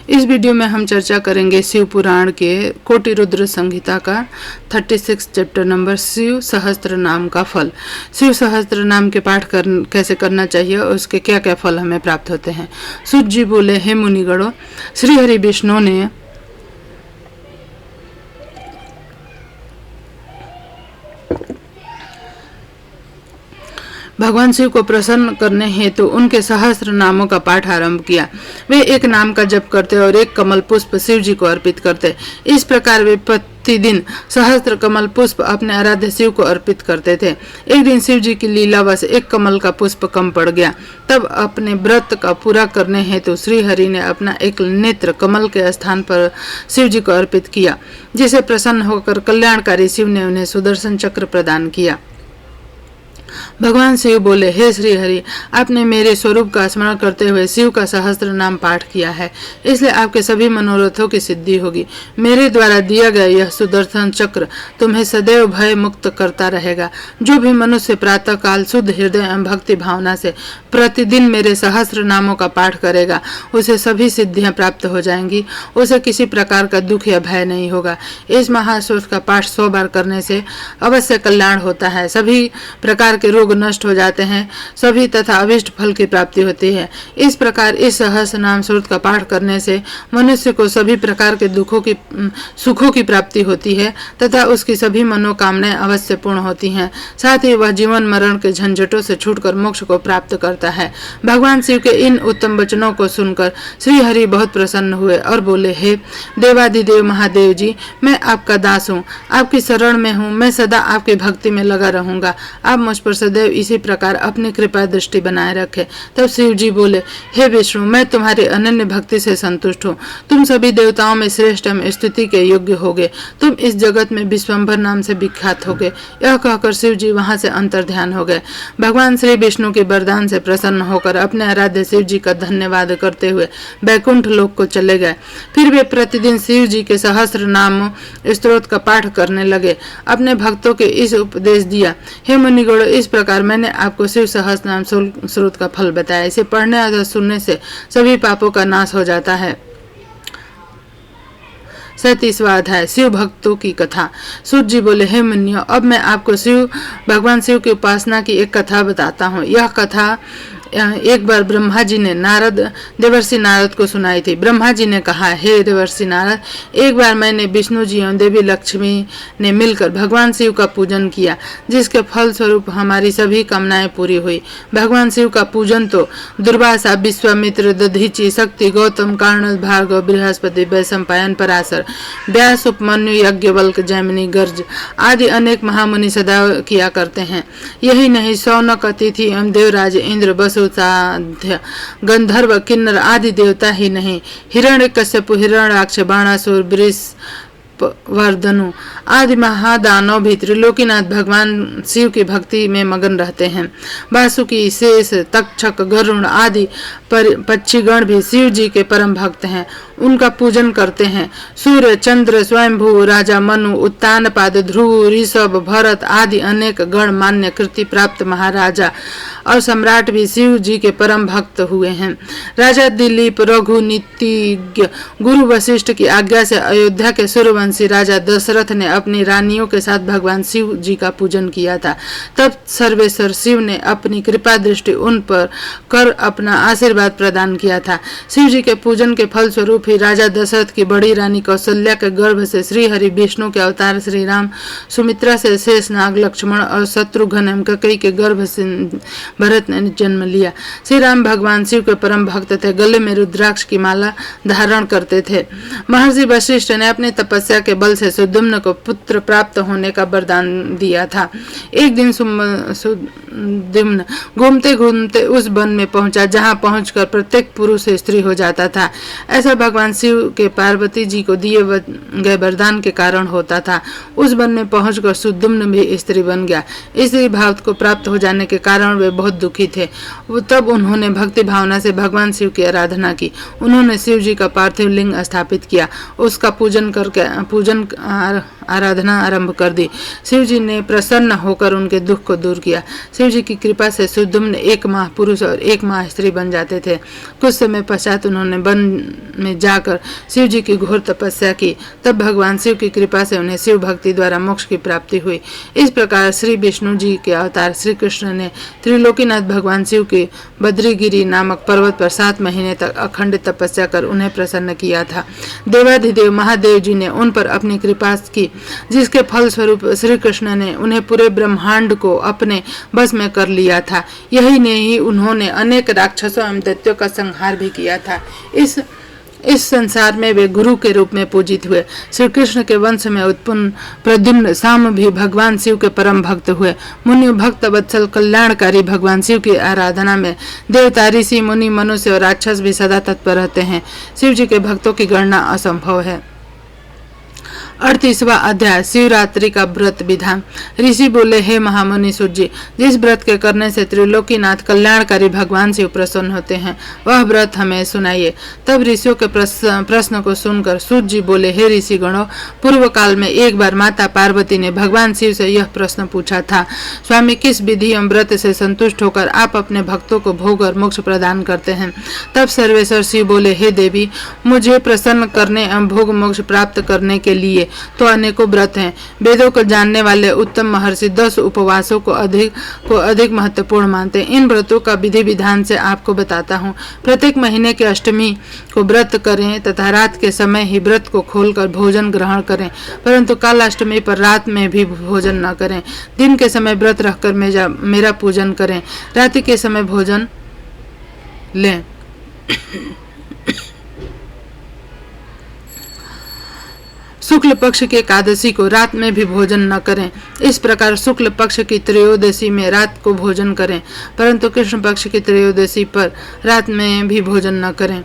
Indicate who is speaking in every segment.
Speaker 1: इस वीडियो में हम चर्चा करेंगे शिव पुराण के कोटि रुद्र संहिता का 36 चैप्टर नंबर शिव सहस्त्र नाम का फल। शिव सहस्त्र नाम के पाठ कैसे करना चाहिए और उसके क्या क्या फल हमें प्राप्त होते हैं। सूत जी बोले, हे मुनिगणों, श्री हरि विष्णु ने भगवान शिव को प्रसन्न करने हेतु उनके सहस्त्र नामों का पाठ आरंभ किया। वे एक नाम का जप करते और एक कमल पुष्प शिव जी को अर्पित करते। इस प्रकार वे प्रतिदिन सहस्त्र कमल पुष्प अपने आराध्य शिव को अर्पित करते थे। एक दिन शिव जी की लीलावश एक कमल का पुष्प कम पड़ गया। तब अपने व्रत का पूरा करने हेतु श्री हरि ने अपना एक नेत्र कमल के स्थान पर शिव जी को अर्पित किया, जिसे प्रसन्न होकर कल्याणकारी शिव ने उन्हें सुदर्शन चक्र प्रदान किया। भगवान शिव बोले, हे श्री हरि, आपने मेरे स्वरूप का स्मरण करते हुए शिव का सहस्त्र नाम पाठ किया है, इसलिए आपके सभी मनोरथों की सिद्धि होगी। मेरे द्वारा दिया गया यह सुदर्शन चक्र तुम्हें सदैव भय मुक्त करता रहेगा। जो भी मनुष्य प्रातः काल शुद्ध हृदय एवं भक्ति भावना से प्रतिदिन मेरे सहस्त्र नामों का पाठ करेगा, उसे सभी सिद्धियां प्राप्त हो जाएंगी। उसे किसी प्रकार का दुख या भय नहीं होगा। इस महाश्लोक का पाठ 100 बार करने से अवश्य कल्याण होता है। सभी प्रकार के रोग नष्ट हो जाते हैं, सभी तथा अभिष्ट फल की प्राप्ति होती है। इस प्रकार इस सहस्त्र नाम सूक्त का पाठ करने से मनुष्य को सभी प्रकार के सुखों की प्राप्ति होती है तथा उसकी सभी मनोकामनाएं अवश्य पूर्ण होती हैं। साथ ही वह जीवन मरण के झंझटों से छूटकर मोक्ष को प्राप्त करता है। भगवान शिव के इन उत्तम वचनों को सुनकर श्री हरि बहुत प्रसन्न हुए और बोले, हे देवादिदेव महादेव जी, मैं आपका दास हूँ, आपकी शरण में हूँ। मैं सदा आपकी भक्ति में लगा रहूंगा। आप मुझ पर सदैव इसी प्रकार अपनी कृपा दृष्टि बनाए रखे। तब शिव जी बोले, हे विष्णु, मैं तुम्हारी अनन्य भक्ति से संतुष्ट हूँ। तुम सभी देवताओं में श्रेष्ठ एवं स्तुति के योग्य होगे। तुम इस जगत में विश्वम्भर नाम से विख्यात होगे। यह कहकर शिव जी वहां से अंतर्ध्यान हो गए। भगवान श्री विष्णु के वरदान से प्रसन्न होकर अपने आराध्य शिव जी का धन्यवाद करते हुए बैकुंठ लोक को चले गए। फिर वे प्रतिदिन शिव जी के सहस्त्र नाम स्तोत्र का पाठ करने लगे। अपने भक्तों के इस उपदेश दिया, हे मुनिगणों, इस प्रकार मैंने आपको शिव सहस्त्र नाम स्रोत का फल बताया। इसे पढ़ने और सुनने से सभी पापों का नाश हो जाता है। 37वां अध्याय, शिव भक्तों की कथा। सूत जी बोले, हे मुनियों, अब मैं आपको भगवान शिव की उपासना की एक कथा बताता हूँ। यह कथा एक बार ब्रह्मा जी ने देवर्षि नारद को सुनाई थी। ब्रह्मा जी ने कहा, हे देवर्षि नारद, एक बार मैंने विष्णु जी एवं देवी लक्ष्मी ने मिलकर भगवान शिव का पूजन किया, जिसके फल स्वरूप हमारी सभी कामनाएं पूरी हुई। भगवान शिव का पूजन तो दुर्वासा, विश्वामित्र, दधीचि, शक्ति, गौतम, कारण, भार्गव, बृहस्पति, वैशंपायन, पराशर, व्यास, उपमन्यु, यज्ञवल्क, जैमिनी, गर्ज आदि अनेक महामुनि सदा किया करते हैं। यही नहीं, शौनक, अतिथि एवं देवराज, इंद्र, वसु, साध्य, गंधर्व, किन्नर आदि देवता ही नहीं, हिरण्यकश्यप, हिरण्याक्ष, बाणासुर, वर्धनु आदि महादानव भी त्रिलोकीनाथ भगवान शिव की भक्ति में मगन रहते हैं। वासुकी, शेष, तक्षक, गरुण आदि पक्षीगण भी शिव जी के परम भक्त हैं, उनका पूजन करते हैं। सूर्य, चंद्र, स्वयंभू, राजा मनु, उत्तानपाद, ध्रुव, ऋषभ, भरत आदि अनेक गण मान्य कृति प्राप्त महाराजा और सम्राट भी शिव जी के परम भक्त हुए हैं। राजा दिलीप, रघु, नीतिज्ञ, गुरु वशिष्ठ की आज्ञा से अयोध्या के सूर्यवंशी राजा दशरथ ने अपनी रानियों के साथ भगवान शिव जी का पूजन किया था। तब सर्वेश्वर शिव ने अपनी कृपा दृष्टि उन पर कर अपना आशीर्वाद प्रदान किया था। शिव जी के पूजन के फल स्वरूप ही राजा दशरथ की बड़ी रानी कौशल्या के गर्भ से श्री हरि विष्णु के अवतार श्री राम, सुमित्रा से शेषनाग, लक्ष्मण और शत्रुघ्न एवं कैकेयी के गर्भ से भरत ने जन्म लिया। श्री राम भगवान शिव के परम भक्त थे, गले में रुद्राक्ष की माला धारण करते थे। महर्षि वशिष्ठ ने अपनी तपस्या के बल से सुद्युम्न को पुत्र प्राप्त होने का वरदान दिया था। एक दिन सुद्युम्न घूमते घूमते उस वन में पहुंचा, जहां पहुंचकर प्रत्येक पुरुष स्त्री हो जाता था। ऐसा भगवान शिव के पार्वती जी को दिए गए वरदान के कारण होता था। उस वन में पहुंचकर सुद्युम्न भी स्त्री बन गया। स्त्री भाव को प्राप्त हो जाने के कारण वे बहुत दुखी थे। तब उन्होंने भक्ति भावना से भगवान शिव की आराधना की। उन्होंने शिव जी का पार्थिव लिंग स्थापित किया, उसका पूजन आराधना आरंभ कर दी। शिव जी ने प्रसन्न होकर उनके दुख को दूर किया। शिव जी की कृपा से सुद्युम्न 1 माह पुरुष और 1 माह स्त्री बन जाते थे। कुछ समय पश्चात उन्होंने वन में जाकर शिव जी की घोर तपस्या की। तब भगवान शिव की कृपा से उन्हें शिव भक्ति द्वारा मोक्ष की प्राप्ति हुई। इस प्रकार श्री विष्णु जी के अवतार श्री कृष्ण ने त्रिलोकीनाथ भगवान शिव की बद्रीगिरी नामक पर्वत पर 7 महीने तक अखंड तपस्या कर उन्हें प्रसन्न किया था। देवाधिदेव महादेव जी ने उन पर अपनी कृपा की, जिसके फल स्वरूप श्री कृष्ण ने उन्हें पूरे ब्रह्मांड को अपने बस में कर लिया था। यही नहीं, उन्होंने अनेक राक्षसों एवं दैत्यों का संहार भी किया था। इस संसार में वे गुरु के रूप में पूजित हुए। श्री कृष्ण के वंश में उत्पन्न प्रद्युम्न साम भी भगवान शिव के परम भक्त हुए। मुनि भक्त वत्सल कल्याणकारी भगवान शिव की आराधना में देवता, ऋषि, मुनि, मनुष्य और राक्षस भी सदा तत्पर रहते हैं। शिव जी के भक्तों की गणना असंभव है। 38वां अध्याय शिवरात्रि का व्रत विधान। ऋषि बोले, हे महामुनि सूत जी, जिस व्रत के करने से त्रिलोकीनाथ कल्याणकारी भगवान शिव प्रसन्न होते हैं, वह व्रत हमें सुनाइए। तब ऋषियों के प्रश्न को सुनकर सूत जी बोले, हे ऋषि गणों, पूर्व काल में एक बार माता पार्वती ने भगवान शिव से यह प्रश्न पूछा था, स्वामी, किस विधि एवं व्रत से संतुष्ट होकर आप अपने भक्तों को भोग और मोक्ष प्रदान करते हैं? तब सर्वेश्वर शिव बोले, हे देवी, मुझे प्रसन्न करने एवं भोग मोक्ष प्राप्त करने के लिए तो अनेकों व्रत हैं। वेदों को जानने वाले उत्तम महर्षि 10 उपवासों को अधिक महत्वपूर्ण मानते हैं। इन व्रतों का विधि विधान से आपको बताता हूँ। प्रत्येक महीने के अष्टमी को व्रत करें तथा रात के समय ही व्रत को खोलकर भोजन ग्रहण करें, परंतु कालाष्टमी पर रात में भी भोजन न करें। दिन के समय व्रत रखकर मेरा पूजन करें, रात्रि के समय भोजन लें। शुक्ल पक्ष की एकादशी को रात में भी भोजन न करें। इस प्रकार शुक्ल पक्ष की त्रयोदशी में रात को भोजन करें, परंतु कृष्ण पक्ष की त्रयोदशी पर रात में भी भोजन न करें।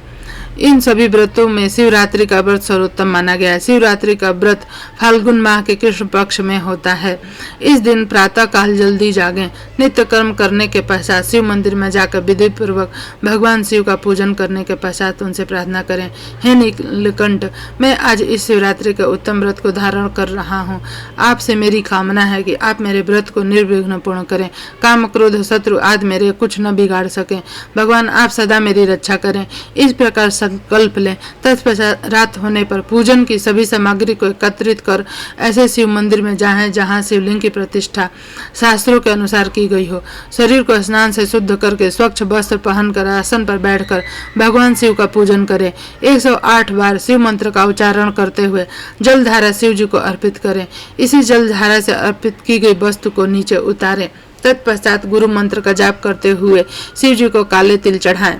Speaker 1: इन सभी व्रतों में शिवरात्रि का व्रत सर्वोत्तम माना गया है। शिवरात्रि का व्रत फाल्गुन माह के कृष्ण पक्ष में होता है। इस दिन प्रातः काल जल्दी जागें। नित्य कर्म करने के पश्चात शिव मंदिर में जाकर विधि पूर्वक भगवान शिव का पूजन करने के पश्चात उनसे प्रार्थना करें, हे नीलकंठ, मैं आज इस शिवरात्रि के उत्तम व्रत को धारण कर रहा हूँ। आपसे मेरी कामना है कि आप मेरे व्रत को निर्विघ्न पूर्ण करें। काम, क्रोध, शत्रु आदि मेरे कुछ न बिगाड़ सकें। भगवान आप सदा मेरी रक्षा करें। इस प्रकार संकल्प लें। तत्पश्चात रात होने पर पूजन की सभी सामग्री को एकत्रित कर ऐसे शिव मंदिर में जाएं जहां शिवलिंग की प्रतिष्ठा शास्त्रों के अनुसार की गई हो। शरीर को स्नान से शुद्ध करके स्वच्छ वस्त्र पहनकर आसन पर बैठकर भगवान शिव का पूजन करें। 108 बार शिव मंत्र का उच्चारण करते हुए जलधारा शिव जी को अर्पित करें। इसी जलधारा से अर्पित की गई वस्तु को नीचे उतारें। तत्पश्चात गुरु मंत्र का जाप करते हुए शिव जी को काले तिल चढ़ाएं।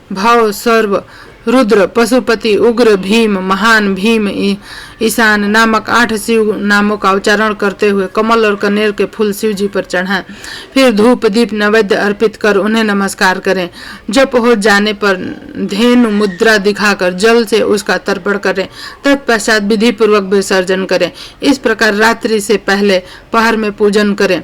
Speaker 1: भाव, सर्व, रुद्र, पशुपति, उग्र, भीम, महान, भीम, ईशान नामक 8 शिव नामों का उच्चारण करते हुए कमल और कनेर के फूल शिव जी पर चढ़ाएं। फिर धूप, दीप, नैवेद्य अर्पित कर उन्हें नमस्कार करें। जप हो जाने पर धेनु मुद्रा दिखाकर जल से उसका तर्पण करें। तत्पश्चात विधि पूर्वक विसर्जन करें। इस प्रकार रात्रि से पहले पहर में पूजन करें।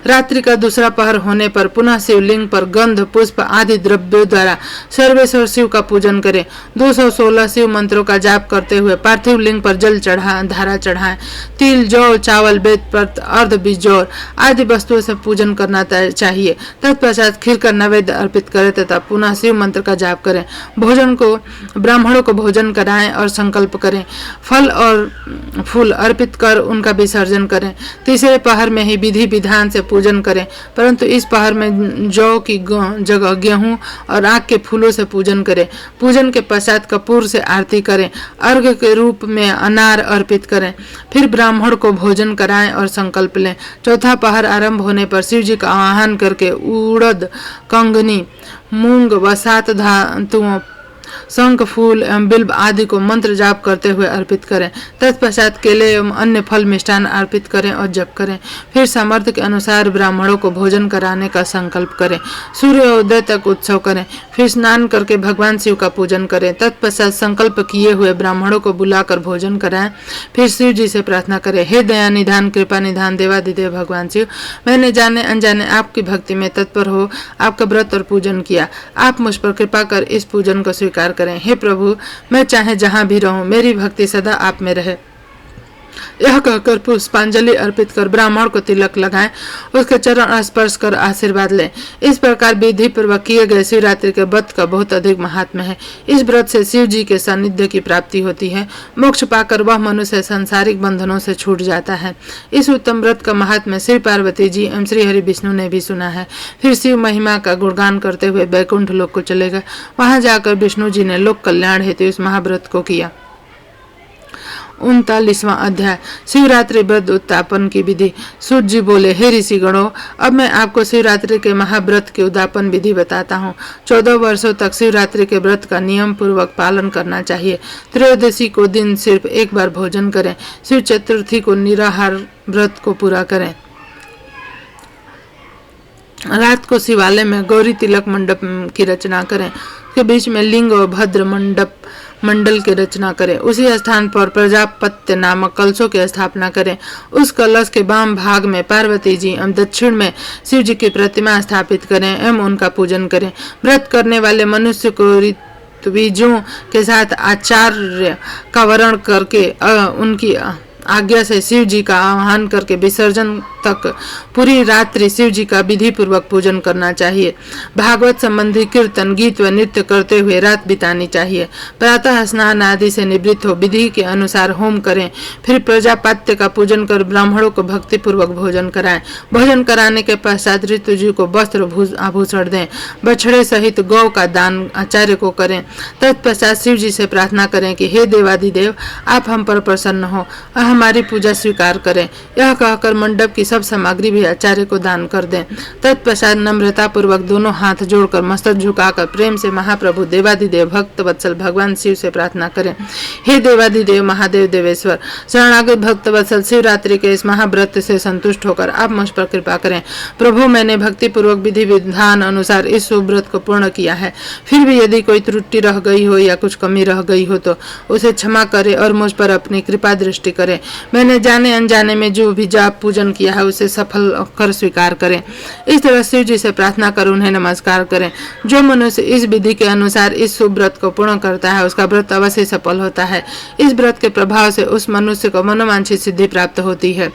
Speaker 1: रात्रि का दूसरा पहर होने पर पुनः शिवलिंग पर गंध, पुष्प आदि द्रव्यों द्वारा सर्वेश्वर शिव का पूजन करें। 216 शिव मंत्रों का जाप करते हुए पार्थिव लिंग पर जल धारा चढ़ाएं। तिल, जौ, चावल, बेलपत्र, अर्ध बीजौर आदि वस्तुओं से पूजन करना चाहिए। तत्पश्चात खीर का नैवेद्य अर्पित करें तथा पुनः शिव मंत्र का जाप करें। भोजन को ब्राह्मणों को भोजन कराएं और संकल्प करें। फल और फूल अर्पित कर उनका विसर्जन करें। तीसरे पहर में ही विधि विधान से पूजन करें, परंतु इस पहर में जौ की जगह गेहूं और आग के फूलों से पूजन करें। पूजन के पश्चात कपूर से आरती करें। अर्घ्य के रूप में अनार अर्पित करें। फिर ब्राह्मण को भोजन कराएं और संकल्प लें। चौथा पहर आरंभ होने पर शिव जी का आवाहन करके उड़द, कंगनी, मूंग व 7 धातुओं शंख, फूल एवं बिल्व आदि को मंत्र जाप करते हुए अर्पित करें। तत्पश्चात केले एवं अन्य फल मिष्टान अर्पित करें और जप करें। फिर सामर्थ्य के अनुसार ब्राह्मणों को भोजन कराने का संकल्प करें। सूर्योदय तक उत्सव करें। फिर स्नान करके भगवान शिव का पूजन करें। तत्पश्चात संकल्प किए हुए ब्राह्मणों को बुलाकर भोजन कराएं। फिर शिव जी से प्रार्थना करें, हे दया निधान, कृपा निधान, देवादिदेव भगवान शिव, मैंने जाने अनजाने आपकी भक्ति में तत्पर हो आपका व्रत और पूजन किया। आप मुझ पर कृपा कर इस पूजन को स्वीकार करें। हे प्रभु, मैं चाहे जहां भी रहूं, मेरी भक्ति सदा आप में रहे। यह कहकर पुष्पांजलि अर्पित कर ब्राह्मण को तिलक लगाएं, उसके चरण स्पर्श कर आशीर्वाद लें। इस प्रकार विधि पूर्वक किए गए शिवरात्रि के व्रत का बहुत अधिक महात्म्य है। इस व्रत से शिव जी के सानिध्य की प्राप्ति होती है। मोक्ष पाकर वह मनुष्य सांसारिक बंधनों से छूट जाता है। इस उत्तम व्रत का महात्म्य श्री पार्वती जी एवं श्री हरि विष्णु ने भी सुना है। फिर शिव महिमा का गुणगान करते हुए बैकुंठ लोक को चले गए। वहां जाकर विष्णु जी ने लोक कल्याण हेतु इस महाव्रत को किया। 39वां अध्याय शिवरात्रि व्रत उद्यापन की विधि। सूत जी बोले, हे ऋषि गणों, अब मैं आपको शिवरात्रि के महाव्रत के उद्यापन विधि बताता हूँ। 14 वर्षों तक शिवरात्रि के व्रत का नियम पूर्वक पालन करना चाहिए। त्रयोदशी को दिन सिर्फ एक बार भोजन करें। शिव चतुर्थी को निराहार व्रत को पूरा करें। रात को शिवालय में गौरी तिलक मंडप की रचना करें। उसके बीच में लिंग और भद्र मंडल की रचना करें। उसी स्थान पर प्रजापत्य नामक कलशों की स्थापना करें। उस कलश के वाम भाग में पार्वती जी एवं दक्षिण में शिव जी की प्रतिमा स्थापित करें एवं उनका पूजन करें। व्रत करने वाले मनुष्य को ऋत्विजों के साथ आचार्य का वर्ण करके उनकी आज्ञा से शिव जी का आह्वान करके विसर्जन तक पूरी रात्रि शिव जी का विधि पूर्वक पूजन करना चाहिए। भागवत संबंधी कीर्तन, गीत व नृत्य करते हुए रात बितानी चाहिए। प्रातः स्नान आदि से निवृत्त हो विधि के अनुसार होम करें। फिर प्रजापत्य का पूजन कर ब्राह्मणों को भक्ति पूर्वक भोजन कराएं। भोजन कराने के पश्चात ऋतुजी को वस्त्र आभूषण दें। बछड़े सहित गौ का दान आचार्य को करें। तत्पश्चात शिव जी से प्रार्थना करें कि हे देवादिदेव, आप हम पर प्रसन्न हो, हमारी पूजा स्वीकार करें। यह कहकर मंडप की सब सामग्री भी आचार्य को दान कर दें। तत्पश्चात नम्रता पूर्वक दोनों हाथ जोड़कर मस्तक झुकाकर प्रेम से महाप्रभु देवादिदेव भक्त वत्सल भगवान शिव से प्रार्थना करें, हे देवादिदेव महादेव देवेश्वर, शरणागत भक्त वत्सल शिवरात्रि के इस महाव्रत से संतुष्ट होकर आप मुझ पर कृपा करें। प्रभु, मैंने भक्ति पूर्वक विधि विधान अनुसार इस शुभ व्रत को पूर्ण किया है। फिर भी यदि कोई त्रुटि रह गई हो या कुछ कमी रह गई हो तो उसे क्षमा करे और मुझ पर अपनी कृपा दृष्टि करे। मैंने जाने अनजाने में जो भी जाप पूजन किया है उसे सफल कर स्वीकार करें। इस तरह शिव जी से प्रार्थना कर उन्हें नमस्कार करें। जो मनुष्य इस विधि के अनुसार इस शुभ व्रत को पूर्ण करता है उसका व्रत अवश्य सफल होता है। इस व्रत के प्रभाव से उस मनुष्य को मनोवांछित सिद्धि प्राप्त होती है।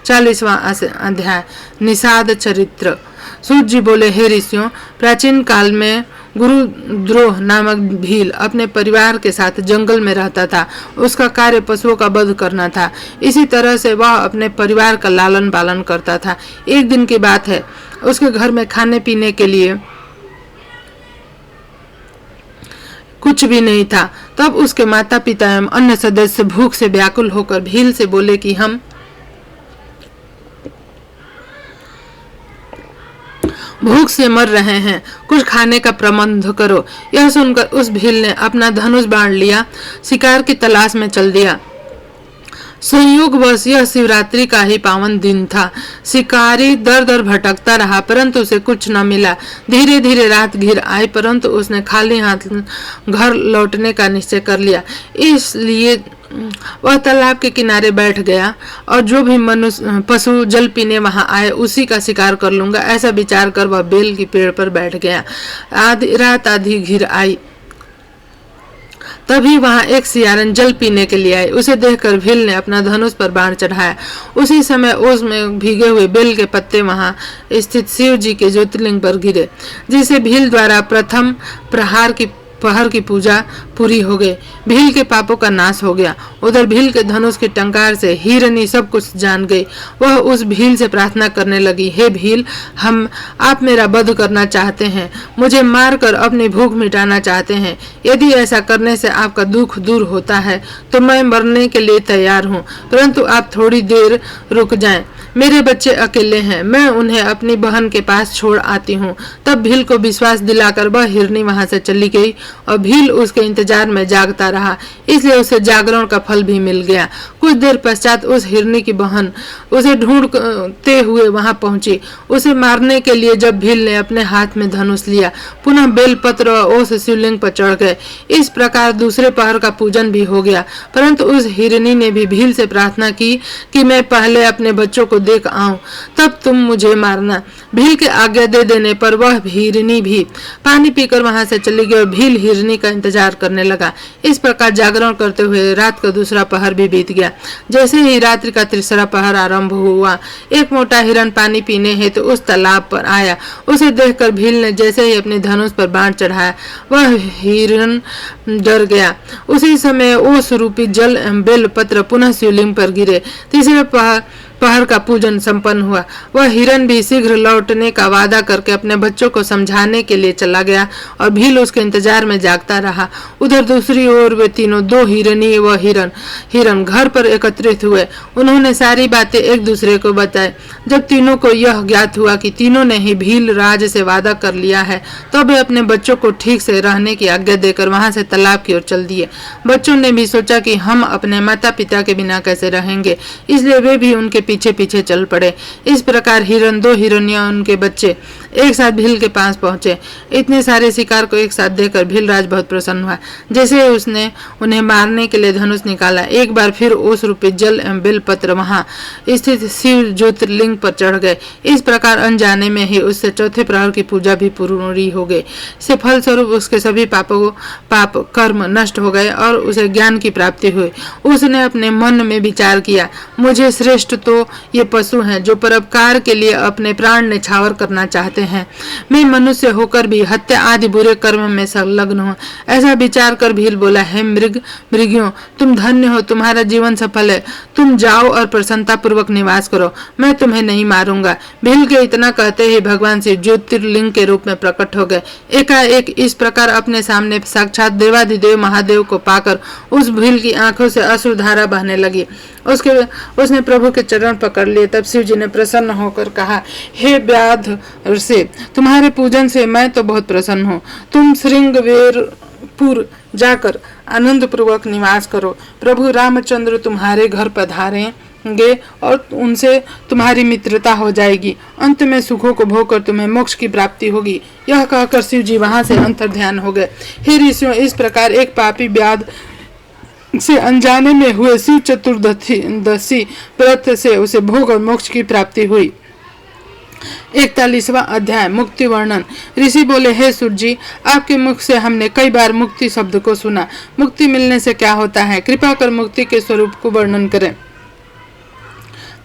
Speaker 1: 40वां अध्याय निषाद चरित्र। सूत जी बोले, हे ऋषियों, प्राचीन काल में गुरुद्रोह नामक भील अपने परिवार के साथ जंगल में रहता था। उसका कार्य पशुओं का वध करना था। इसी तरह से वह अपने परिवार का लालन पालन करता था। एक दिन की बात है, उसके घर में खाने पीने के लिए कुछ भी नहीं था। तब उसके माता पिता एवं अन्य सदस्य भूख से व्याकुल होकर भील से बोले कि हम भूख से मर रहे हैं, कुछ खाने का प्रबंध करो। यह सुनकर उस भील ने अपना धनुष बाण लिया, शिकार की तलाश में चल दिया। संयोगवश यह शिवरात्रि का ही पावन दिन था। शिकारी दर दर भटकता रहा परंतु उसे कुछ न मिला। धीरे धीरे रात घिर आई परंतु उसने खाली हाथ घर लौटने का निश्चय कर लिया। इसलिए वह तालाब के किनारे बैठ गया और जो भी मनुष्य पशु जल पीने वहां आए उसी का शिकार कर लूंगा, ऐसा विचार कर वह बेल की पेड़ पर बैठ गया। रात आधी घिर आई, तभी वहां एक सियारन जल पीने के लिए आई। उसे देखकर भील ने अपना धनुष पर बाण चढ़ाया। उसी समय ओस में भीगे हुए बेल के पत्ते वहां स्थित शिव जी के ज्योतिर्लिंग पर गिरे, जिसे भील द्वारा प्रथम पहर की पूजा पूरी हो गई। भील के पापों का नाश हो गया। उधर भील के धनुष की टंकार से हिरनी सब कुछ जान गई। वह उस भील से प्रार्थना करने लगी, हे भील, आप मेरा वध करना चाहते हैं, मुझे मारकर अपनी भूख मिटाना चाहते हैं। यदि ऐसा करने से आपका दुख दूर होता है तो मैं मरने के लिए तैयार हूँ, परंतु आप थोड़ी देर रुक जाएं। मेरे बच्चे अकेले हैं, मैं उन्हें अपनी बहन के पास छोड़ आती हूँ। तब भील को विश्वास दिलाकर वह हिरनी वहां से चली गई और भील उसके इंतजार में जागता रहा, इसलिए उसे जागरण का फल भी मिल गया। कुछ देर पश्चात उस हिरनी की बहन उसे ढूंढते हुए वहां पहुंची। उसे मारने के लिए जब भील ने अपने हाथ में धनुष लिया, पुनः बेलपत्र और ओस शिवलिंग पर चढ़ गए। इस प्रकार दूसरे पहर का पूजन भी हो गया। परंतु उस हिरनी ने भी भील से प्रार्थना की कि मैं पहले अपने बच्चों को देख आऊं, तब तुम मुझे मारना। भील के आज्ञा दे देने पर वह हिरनी भी पानी पीकर वहां से चली गई और भील हिरनी का इंतजार करने लगा। इस प्रकार जागरण करते हुए रात का दूसरा पहर भी बीत गया। जैसे ही रात्रि का तीसरा पहर आरंभ हुआ, एक मोटा हिरन पानी पीने हेतु तो उस तालाब पर आया। उसे देखकर भील ने जैसे ही अपने धनुष पर बाण चढ़ाया, वह हिरन डर गया। उसी समय ओस रूपी जल बेल पत्र पुनः शिवलिंग पर गिरे। तीसरे पहर का पूजन संपन्न हुआ। वह हिरन भी शीघ्र लौटने का वादा करके अपने बच्चों को समझाने के लिए चला गया और भील उसके इंतजार में जागता रहा। उधर दूसरी ओर वे तीनों, दो हिरनी व हिरन घर पर एकत्रित हुए। उन्होंने सारी बातें एक दूसरे को बताई। जब तीनों को यह ज्ञात हुआ कि तीनों ने ही भील राज से वादा कर लिया है, तो वे अपने बच्चों को ठीक से रहने की आज्ञा देकर वहां से तालाब की ओर चल दिए। बच्चों ने भी सोचा कि हम अपने माता पिता के बिना कैसे रहेंगे, इसलिए वे भी उनके पीछे पीछे चल पड़े। इस प्रकार हिरन, दो हिरनियां, उनके बच्चे एक साथ भील के पास पहुंचे। इतने सारे शिकार को एक साथ देखकर भीलराज बहुत प्रसन्न हुआ। जैसे उसने उन्हें मारने के लिए धनुष निकाला, एक बार फिर ओस रूपी जल एवं बेलपत्र वहां स्थित शिव ज्योतिर्लिंग पर चढ़ गए। इस प्रकार अनजाने में ही उससे चौथे प्रहर की पूजा भी पूरी हो गई। इससे फलस्वरूप उसके सभी पाप कर्म नष्ट हो गए और उसे ज्ञान की प्राप्ति हुई। उसने अपने मन में विचार किया, मुझे श्रेष्ठ तो ये पशु हैं जो परोपकार के लिए अपने प्राण न्यौछावर करना चाहते हैं। मैं मनुष्य होकर भी हत्या आदि बुरे कर्म में संलग्न हूँ। ऐसा विचार कर भील बोला, हे मृगियों, तुम धन्य हो, तुम्हारा जीवन सफल है। तुम जाओ और प्रसन्नता पूर्वक निवास करो, मैं तुम्हें नहीं मारूंगा। भील के इतना कहते ही भगवान शिव ज्योतिर्लिंग के रूप में प्रकट हो गए। एकाएक इस प्रकार अपने सामने साक्षात देवाधिदेव महादेव को पाकर उस भील की आंखों से अश्रुधारा बहने लगी। उसने प्रभु के चरण पकड़ लिए। तब शिव जी ने प्रसन्न होकर कहा, हे व्याध ऋषि, तुम्हारे पूजन से मैं तो बहुत प्रसन्न हूँ। तुम श्रृंगवेरपुर जाकर आनंद पूर्वक निवास करो। प्रभु रामचंद्र तुम्हारे घर पधारेंगे और उनसे तुम्हारी मित्रता हो जाएगी। अंत में सुखों को भोगकर तुम्हें मोक्ष की प्राप्ति होगी। यह कहकर शिव जी वहां से अंतर्ध्यान हो गए। हे ऋषियों, इस प्रकार एक पापी व्याध से अनजाने में हुए शिव चतुर्दशी व्रत से उसे भोग और मोक्ष की प्राप्ति हुई। 41वां अध्याय, मुक्ति वर्णन। ऋषि बोले, हे सूर्य जी, आपके मुख से हमने कई बार मुक्ति शब्द को सुना। मुक्ति मिलने से क्या होता है, कृपा कर मुक्ति के स्वरूप को वर्णन करें।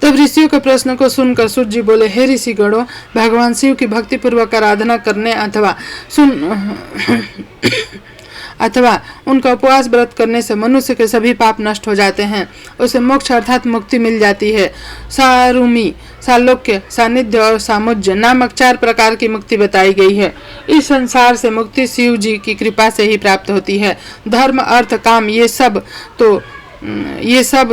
Speaker 1: तब ऋषियों के प्रश्न को सुनकर सूर्य जी बोले, हे ऋषि गणों, भगवान शिव की भक्ति पूर्वक आराधना करने अथवा उनका उपवास व्रत करने से मनुष्य के सभी पाप नष्ट हो जाते हैं। उसे मोक्ष अर्थात मुक्ति मिल जाती है। सारूमी, सालोक्य, सानिध्य और सामुज्य नामक 4 प्रकार की मुक्ति बताई गई है। इस संसार से मुक्ति शिव जी की कृपा से ही प्राप्त होती है। धर्म, अर्थ, काम ये सब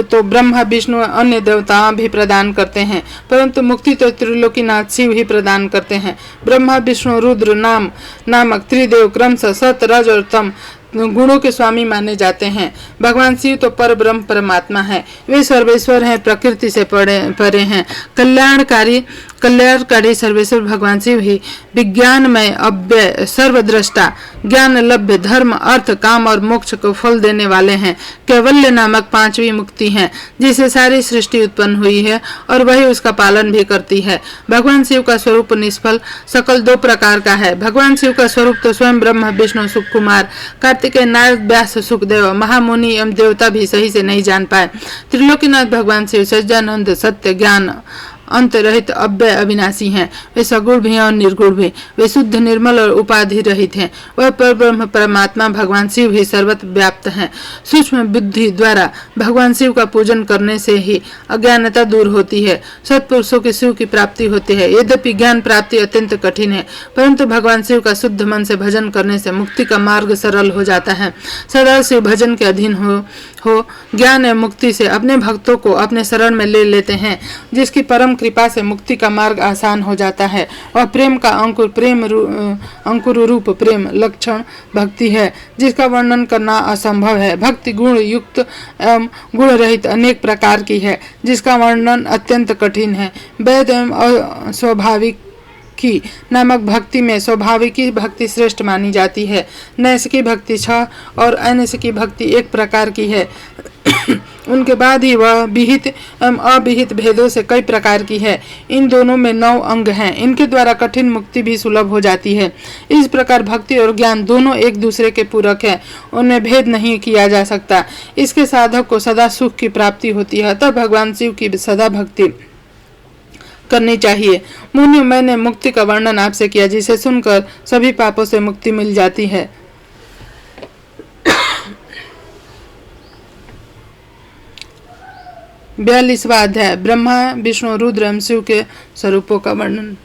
Speaker 1: तो ब्रह्मा, विष्णु और अन्य देवता भी प्रदान करते हैं, परंतु मुक्ति तो त्रिलोकीनाथ शिव ही प्रदान करते हैं। ब्रह्मा, विष्णु, रुद्र नामक त्रिदेव क्रमशः सत, रज और तम गुणों के स्वामी माने जाते हैं। भगवान शिव तो पर ब्रह्म परमात्मा है। वे सर्वेश्वर हैं, प्रकृति से परे हैं। कल्याणकारी सर्वेश्वर भगवान शिव ही विज्ञानमय, अव्यय, सर्वद्रष्टा, ज्ञान लभ्य, धर्म, अर्थ, काम और मोक्ष को फल देने वाले हैं। कैवल्य नामक 5वीं मुक्ति है, जिसे सारी सृष्टि उत्पन्न हुई है और वही उसका पालन भी करती है। भगवान शिव का स्वरूप निष्फल सकल 2 प्रकार का है। भगवान शिव का स्वरूप तो स्वयं ब्रह्मा, विष्णु, सुकुमार, कार्तिकेय, नारद, व्यास, सुखदेव, महामुनि एवं देवता भी सही से नहीं जान पाए। त्रिलोकीनाथ भगवान शिव सच्चिदानंद, सत्य, ज्ञान, अंत रहित, अव्यय, अविनाशी हैं। वे सगुण भी और निर्गुण भी। वे शुद्ध, निर्मल और उपाधि रहित हैं। वह परब्रह्म परमात्मा भगवान शिव ही सर्वत्र व्याप्त हैं। सूक्ष्म बुद्धि द्वारा भगवान शिव का पूजन करने से ही अज्ञानता दूर होती है। सत्पुरुषों की शिव की प्राप्ति होती है। यद्यपि ज्ञान प्राप्ति अत्यंत कठिन है, परंतु भगवान शिव का शुद्ध मन से भजन करने से मुक्ति का मार्ग सरल हो जाता है। सदा शिव भजन के अधीन हो, ज्ञान एवं मुक्ति से अपने भक्तों को अपने शरण में ले लेते हैं, जिसकी परम कृपा से मुक्ति का मार्ग आसान हो जाता है। और प्रेम का अंकुर रूप प्रेम लक्षण भक्ति है, जिसका वर्णन करना असंभव है। भक्ति गुण युक्त एवं गुण रहित अनेक प्रकार की है, जिसका वर्णन अत्यंत कठिन है। वैध एवं स्वाभाविक की नामक भक्ति में स्वाभाविकी भक्ति श्रेष्ठ मानी जाती है। नैसकी भक्ति 6 और अनैसकी भक्ति 1 प्रकार की है। उनके बाद ही वह विहित एवं अविहित भेदों से कई प्रकार की है। इन दोनों में 9 अंग हैं। इनके द्वारा कठिन मुक्ति भी सुलभ हो जाती है। इस प्रकार भक्ति और ज्ञान दोनों एक दूसरे के पूरक हैं, उनमें भेद नहीं किया जा सकता। इसके साधक को सदा सुख की प्राप्ति होती है। अतः भगवान शिव की सदा भक्ति करनी चाहिए। मुनियों, मैंने मुक्ति का वर्णन आपसे किया, जिसे सुनकर सभी पापों से मुक्ति मिल जाती है। 42वां अध्याय ब्रह्मा, विष्णु, रुद्र एवं शिव के स्वरूपों का वर्णन।